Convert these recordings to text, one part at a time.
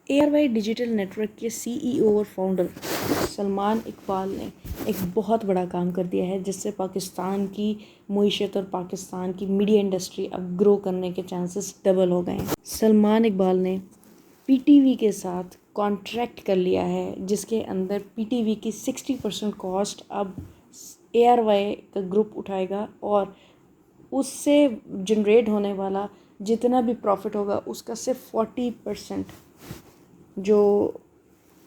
ARY digital network के CEO और founder Salman Iqbal ने एक बहुत बड़ा काम कर दिया है, जिससे पाकिस्तान की मईशत और पाकिस्तान की मीडिया इंडस्ट्री अब ग्रो करने के चांसेस डबल हो गए हैं। सलमान इकबाल ने PTV के साथ कॉन्ट्रैक्ट कर लिया है, जिसके अंदर PTV की 60% कॉस्ट अब ARY का ग्रुप उठाएगा और उससे जनरेट होने वाला जितना भी प्रॉफिट होगा उसका सिर्फ 40% जो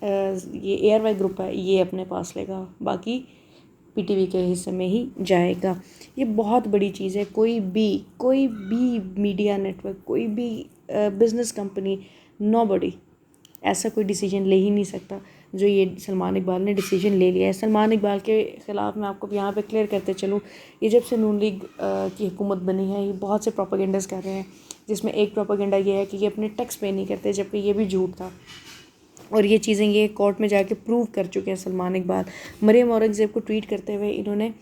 ये ARY ग्रुप है ये अपने पास लेगा, बाकी PTV के हिस्से में ही जाएगा। ये बहुत बड़ी चीज़ है। कोई भी मीडिया नेटवर्क, कोई भी बिज़नेस कंपनी, नोबडी ऐसा कोई डिसीजन ले ही नहीं सकता जो ये सलमान इकबाल ने डिसीजन ले लिया है। सलमान इकबाल के ख़िलाफ़ मैं आपको यहाँ पे क्लियर करते चलूँ, ये जब से नून लीग की हुकूमत बनी है, ये बहुत से प्रोपेगेंडास कर रहे हैं, जिसमें एक प्रोपेगेंडा ये है कि ये अपने टैक्स पे नहीं करते, जबकि ये भी झूठ था। और ये चीज़ें ये कोर्ट में जाके प्रूव कर चुके हैं सलमान इकबाल। मरियम औरंगज़ेब को ट्वीट करते हुए इन्होंने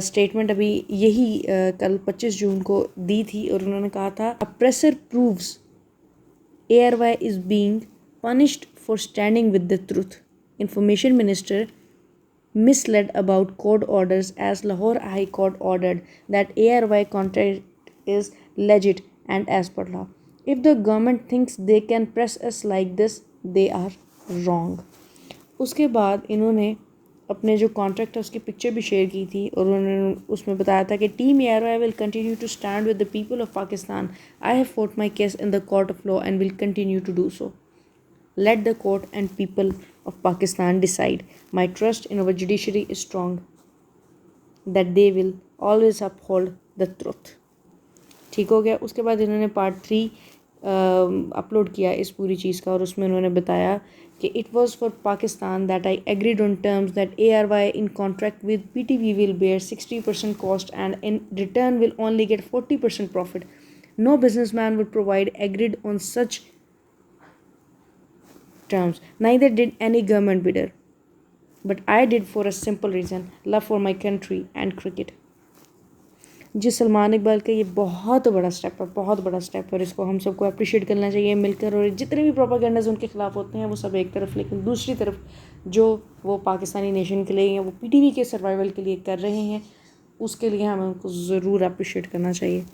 स्टेटमेंट अभी यही कल 25 जून को दी थी, और उन्होंने कहा था, oppressor proves ARY is being punished for standing with the truth. Information Minister misled about court orders as Lahore High Court ordered that ARY contract is legit and as per law. If the government thinks they can press us like this, they are wrong. उसके बाद इन्होंने अपने जो contract है उसकी picture भी share की थी, और उन्होंने उसमें बताया था कि team ARY will continue to stand with the people of Pakistan. I have fought my case in the court of law and will continue to do so. Let the court and people of Pakistan decide. My trust in our judiciary is strong that they will always uphold the truth. ठीक हो गया। उसके बाद इन्होंने part 3 upload किया इस पूरी चीज़ का, और उसमें उन्होंने बताया कि it was for Pakistan that I agreed on terms that ARY in contract with PTV will bear 60% cost and in return will only get 40% profit. No business man would provide agreed on such terms. Neither did any government bidder. But I did for a simple reason, love for my country and cricket. जी सलमान इकबाल का ये बहुत बड़ा step है, बहुत बड़ा step है, और इसको हम सबको अप्रिशिएट करना चाहिए मिलकर। और जितने भी प्रोपागेंडाज उनके खिलाफ होते हैं वो सब एक तरफ, लेकिन दूसरी तरफ जो वो पाकिस्तानी नेशन के लिए या वो PTV के सर्वाइवल के लिए कर रहे हैं, उसके लिए हमें उनको ज़रूर अप्रिशिएट करना चाहिए।